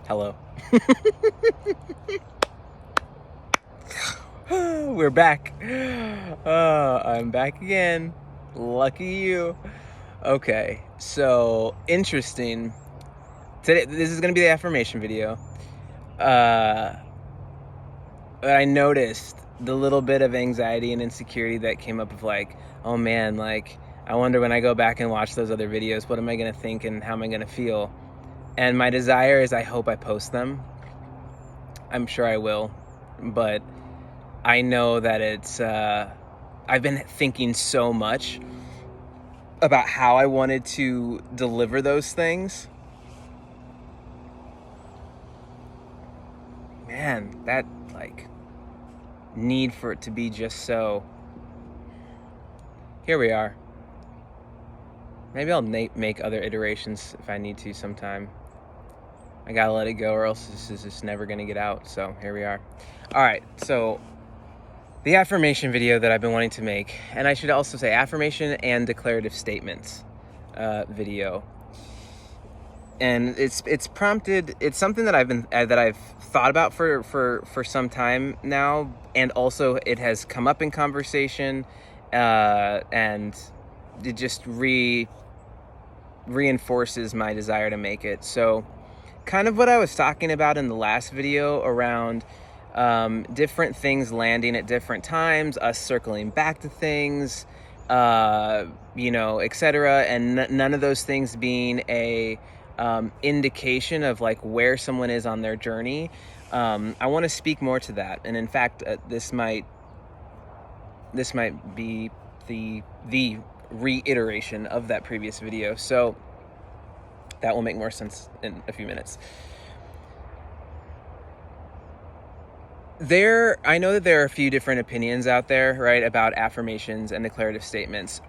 Hello. We're back. I'm back again. Lucky you. Okay, so interesting. Today, this is going to be the affirmation video. But I noticed the little bit of anxiety and insecurity that came up of like, oh man, like, I wonder when I go back and watch those other videos, what am I going to think and how am I going to feel? And my desire is I hope I post them. I'm sure I will, but I know that it's, I've been thinking so much about how I wanted to deliver those things. Man, that like need for it to be just so. Here we are. Maybe I'll make other iterations if I need to sometime. I gotta let it go or else this is just never gonna get out. So here we are. All right, so the affirmation video that I've been wanting to make, and I should also say affirmation and declarative statements video. And it's prompted, it's something that I've thought about for some time now, and also it has come up in conversation, and it just reinforces my desire to make it. So kind of what I was talking about in the last video around different things landing at different times, us circling back to things, etc. And none of those things being a indication of like where someone is on their journey. I want to speak more to that. And in fact, this might be the reiteration of that previous video. So that will make more sense in a few minutes. I know that there are a few different opinions out there, right, about affirmations and declarative statements,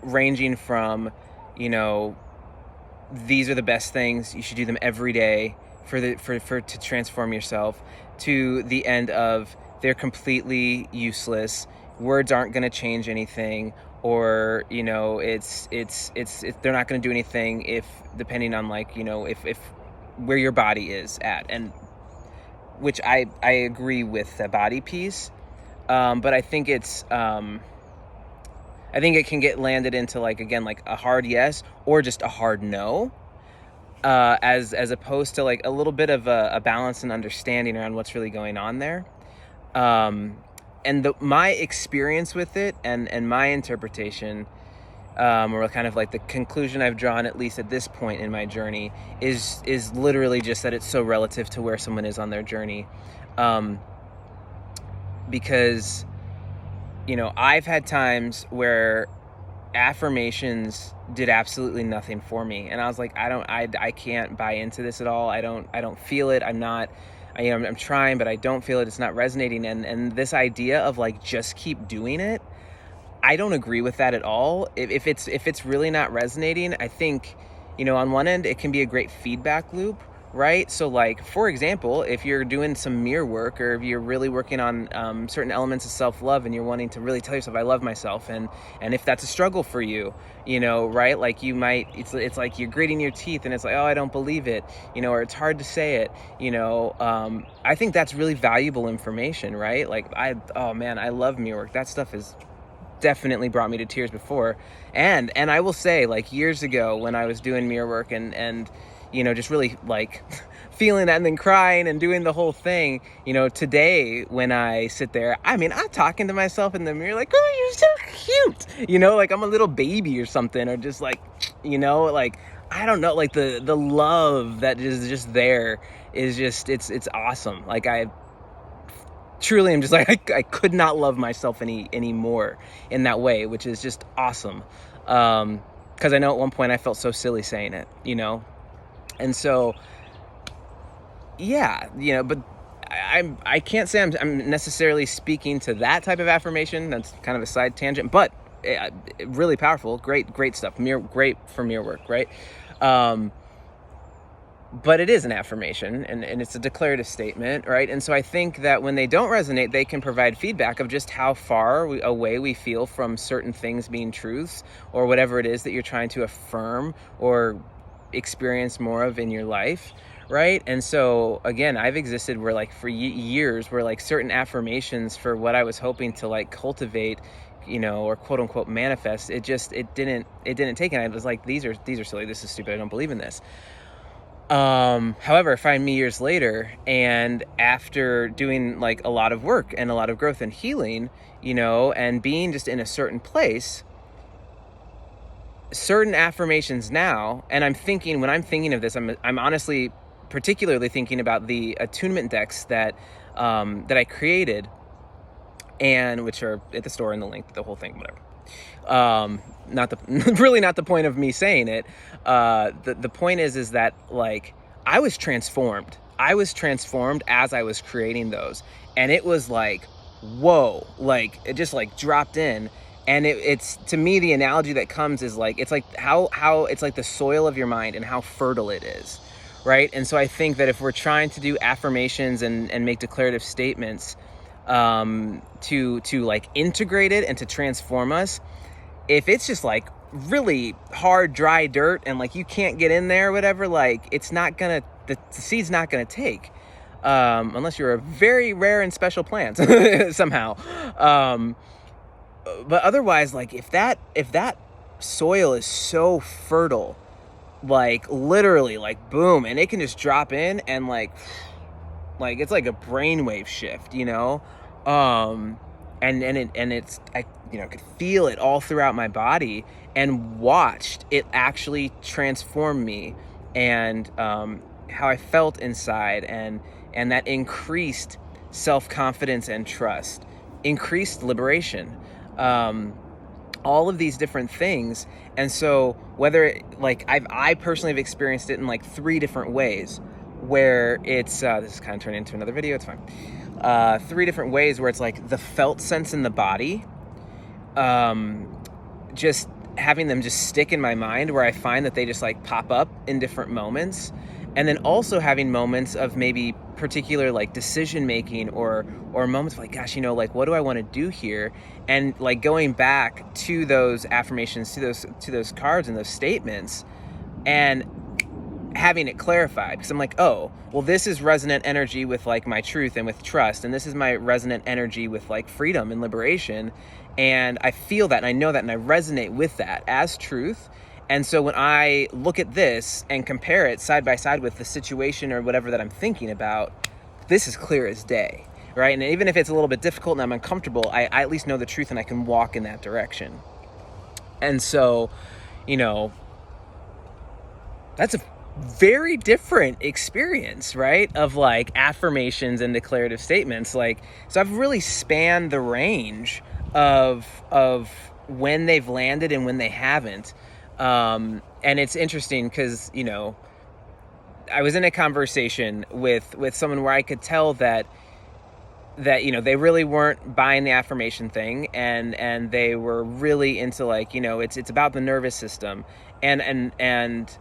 ranging from, these are the best things, you should do them every day to transform yourself, to the end of they're completely useless, words aren't going to change anything, or they're not going to do anything if depending on if where your body is at, and which I agree with the body piece, but I think it can get landed into like a hard yes or just a hard no, as opposed to like a little bit of a balance and understanding around what's really going on there. And my experience with it and my interpretation, or kind of like the conclusion I've drawn, at least at this point in my journey, is literally just that it's so relative to where someone is on their journey. Because, I've had times where affirmations did absolutely nothing for me. And I was like, I can't buy into this at all. I don't feel it. I'm trying, but I don't feel it. It's not resonating. And this idea of like, just keep doing it, I don't agree with that at all. If it's really not resonating, I think, on one end, it can be a great feedback loop, right? So like, for example, if you're doing some mirror work, or if you're really working on certain elements of self-love and you're wanting to really tell yourself, I love myself. And if that's a struggle for you, right? Like it's like you're gritting your teeth and it's like, oh, I don't believe it, or it's hard to say it, I think that's really valuable information, right? Like I love mirror work. That stuff is definitely brought me to tears before. And I will say, like, years ago when I was doing mirror work and just really like feeling that and then crying and doing the whole thing, today when I sit there, I'm talking to myself in the mirror like, oh, you're so cute, like I'm a little baby or something, or just like, like, I don't know, like the love that is just there is just, it's awesome. Like I truly am just like, I could not love myself any more in that way, which is just awesome. Because I know at one point I felt so silly saying it, and so, yeah, but I can't say I'm necessarily speaking to that type of affirmation. That's kind of a side tangent, but really powerful, great stuff. Great for mirror work, right? But it is an affirmation and it's a declarative statement, right? And so I think that when they don't resonate, they can provide feedback of just how far away we feel from certain things being truths, or whatever it is that you're trying to affirm or experience more of in your life, right? And so again, I've existed where like for years where like certain affirmations for what I was hoping to like cultivate, or quote unquote manifest, it didn't take. And I was like, these are silly, this is stupid, I don't believe in this. However, find me years later, and after doing like a lot of work and a lot of growth and healing, and being just in a certain place, certain affirmations now, and when I'm thinking of this, I'm honestly particularly thinking about the attunement decks that I created, and which are at the store in the link, the whole thing, whatever. Really not the point of me saying it. The point is that like I was transformed as I was creating those, and it was like, whoa, like it just like dropped in. And it's to me, the analogy that comes is like, it's like how it's like the soil of your mind and how fertile it is, right? And so I think that if we're trying to do affirmations and make declarative statements to like integrate it and to transform us, if it's just like really hard, dry dirt and like you can't get in there or whatever, like it's not gonna, the seed's not gonna take, unless you're a very rare and special plant somehow. But otherwise, like if that soil is so fertile, like literally like boom, and it can just drop in and like it's like a brainwave shift, and it's, I could feel it all throughout my body and watched it actually transform me, and how I felt inside, and that increased self-confidence and trust, increased liberation, all of these different things. And so whether like I personally have experienced it in like 3 different ways, where it's this is kind of turned into another video, it's fine. 3 different ways where it's like the felt sense in the body, just having them just stick in my mind, where I find that they just like pop up in different moments. And then also having moments of maybe particular like decision making, or moments of like, gosh, like what do I want to do here? And like going back to those affirmations, to those cards and those statements, and having it clarified, because I'm like, oh, well, this is resonant energy with like my truth and with trust, and this is my resonant energy with like freedom and liberation, and I feel that and I know that and I resonate with that as truth. And so when I look at this and compare it side by side with the situation or whatever that I'm thinking about, this is clear as day, right? And even if it's a little bit difficult and I'm uncomfortable, I at least know the truth and I can walk in that direction. And so, that's a very different experience, right? Of like affirmations and declarative statements. Like, so I've really spanned the range of when they've landed and when they haven't. And it's interesting because, I was in a conversation with someone where I could tell that they really weren't buying the affirmation thing, and they were really into like, it's about the nervous system, and it's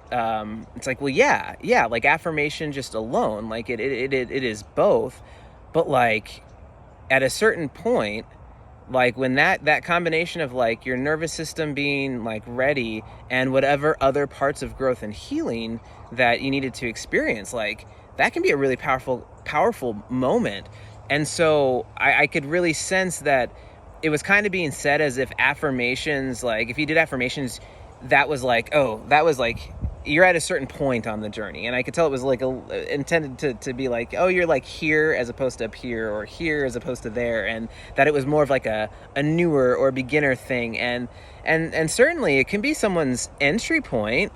like, well, yeah, like affirmation just alone, like it is both, but like at a certain point, like when that combination of like your nervous system being like ready and whatever other parts of growth and healing that you needed to experience, like that can be a really powerful moment. And so I could really sense that it was kind of being said as if affirmations, like if you did affirmations, that was like, oh, that was like you're at a certain point on the journey. And I could tell it was like intended to be like, oh, you're like here as opposed to up here, or here as opposed to there. And that it was more of like a newer or beginner thing. And certainly it can be someone's entry point.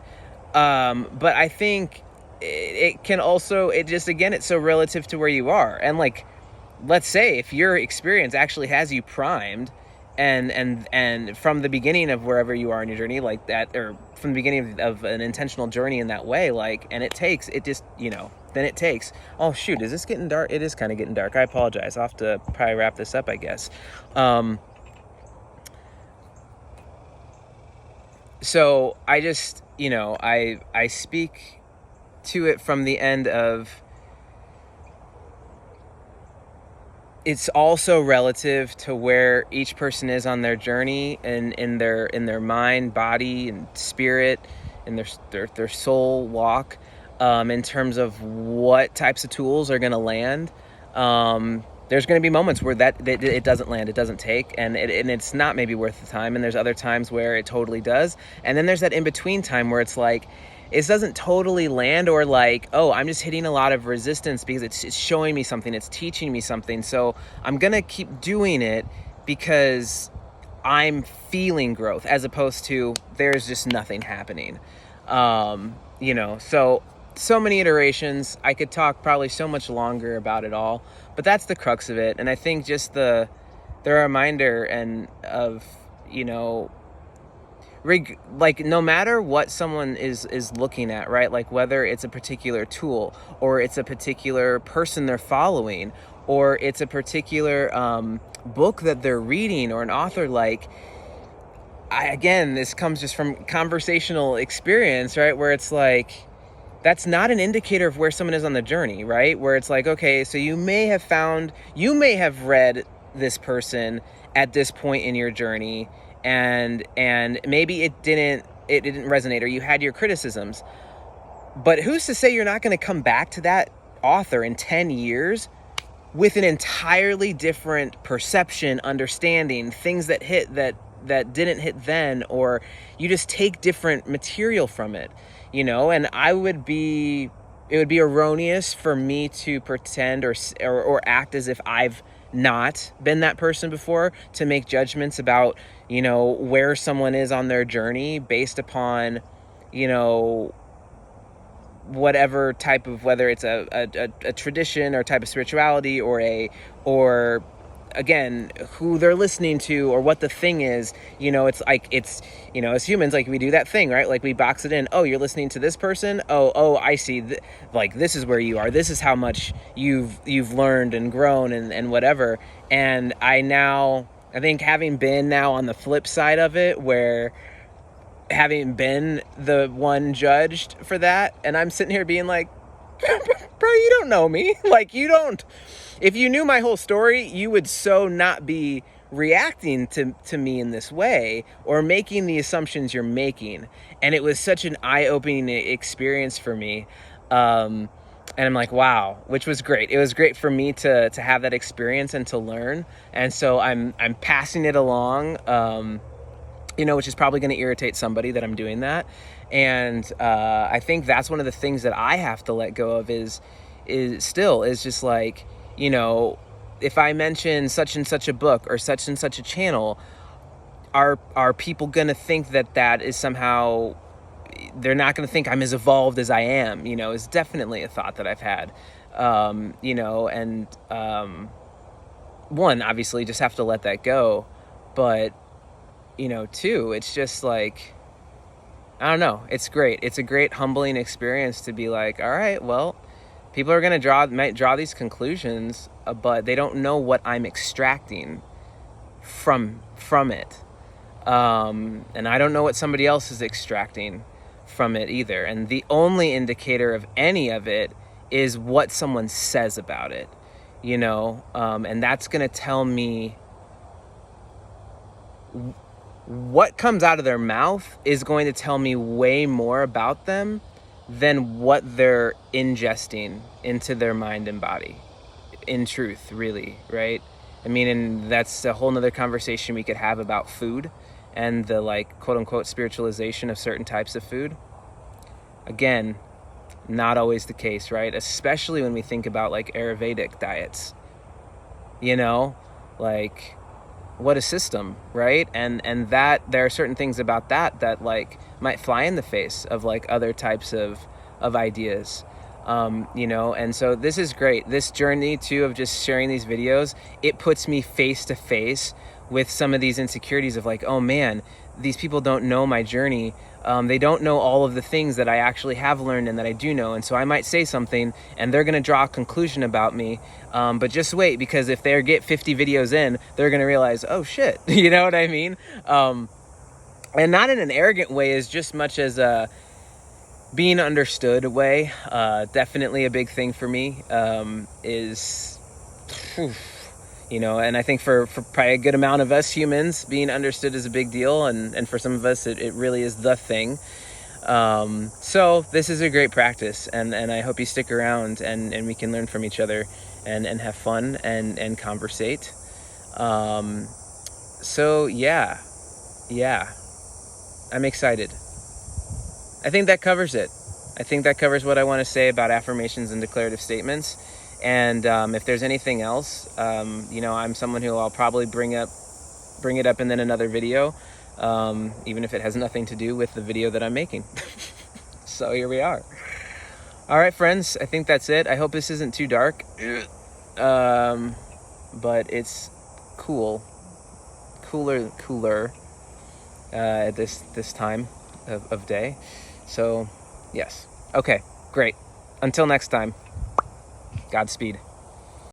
But I think it can also, it's so relative to where you are. And like, let's say if your experience actually has you primed, and from the beginning of wherever you are in your journey, like that, or from the beginning of an intentional journey in that way, like, and then it takes, oh shoot, is this getting dark? It is kind of getting dark. I apologize. I'll have to probably wrap this up, I guess. So I just, I speak to it from the end of, it's also relative to where each person is on their journey, and in their mind, body, and spirit, in their soul walk, in terms of what types of tools are going to land. There's going to be moments where that it doesn't land, it doesn't take, and it's not maybe worth the time. And there's other times where it totally does. And then there's that in between time where it's like, it doesn't totally land, or like, oh, I'm just hitting a lot of resistance because it's showing me something, it's teaching me something. So I'm going to keep doing it because I'm feeling growth, as opposed to there's just nothing happening. So many iterations. I could talk probably so much longer about it all, but that's the crux of it. And I think just the reminder and of, like, no matter what someone is looking at, right? Like whether it's a particular tool, or it's a particular person they're following, or it's a particular book that they're reading, or an author, like, again, this comes just from conversational experience, right? Where it's like, that's not an indicator of where someone is on the journey, right? Where it's like, okay, so you may have read this person at this point in your journey, and maybe it didn't resonate, or you had your criticisms. But who's to say you're not going to come back to that author in 10 years with an entirely different perception, understanding, things that hit that didn't hit then, or you just take different material from it, and it would be erroneous for me to pretend or act as if I've not been that person before, to make judgments about, where someone is on their journey based upon, whatever type of, whether it's a tradition or type of spirituality, or again, who they're listening to, or what the thing is. It's like, as humans, like, we do that thing, right? Like, we box it in. Oh, you're listening to this person. Oh, I see. Like, this is where you are. This is how much you've learned and grown and whatever. And I think, having been now on the flip side of it, where having been the one judged for that, and I'm sitting here being like, bro, you don't know me. Like, you don't. If you knew my whole story, you would so not be reacting to me in this way, or making the assumptions you're making. And it was such an eye-opening experience for me. And I'm like, wow, which was great. It was great for me to have that experience and to learn. And so I'm passing it along, which is probably going to irritate somebody that I'm doing that. And I think that's one of the things that I have to let go of is just like, if I mention such and such a book or such and such a channel, are people going to think that is somehow, they're not going to think I'm as evolved as I am, is definitely a thought that I've had, one, obviously just have to let that go. But, two, it's just like, I don't know. It's great. It's a great humbling experience to be like, all right, well, people are going to might draw these conclusions, but they don't know what I'm extracting from it. And I don't know what somebody else is extracting from it either. And the only indicator of any of it is what someone says about it, and that's going to tell me what comes out of their mouth is going to tell me way more about them than what they're ingesting into their mind and body, in truth, really, right? I mean, and that's a whole nother conversation we could have about food and the, like, quote unquote spiritualization of certain types of food. Again, not always the case, right? Especially when we think about, like, Ayurvedic diets, like, what a system, right? And that there are certain things about that like might fly in the face of, like, other types of ideas, and so this is great. This journey too of just sharing these videos, it puts me face to face with some of these insecurities of, like, oh man, these people don't know my journey. They don't know all of the things that I actually have learned and that I do know. And so I might say something and they're going to draw a conclusion about me. But just wait, because if they get 50 videos in, they're going to realize, oh shit, you know what I mean? And not in an arrogant way, as just much as a being understood way. Definitely a big thing for me, is, and I think for probably a good amount of us humans, being understood is a big deal. And for some of us, it really is the thing. So this is a great practice, and I hope you stick around, and we can learn from each other, and have fun, and conversate. So yeah, I'm excited. I think that covers it. I think that covers what I want to say about affirmations and declarative statements. And if there's anything else, I'm someone who I'll probably bring it up in then another video, even if it has nothing to do with the video that I'm making. So here we are. All right, friends, I think that's it. I hope this isn't too dark, but it's cooler at this time of day. So yes. Okay, great. Until next time, Godspeed.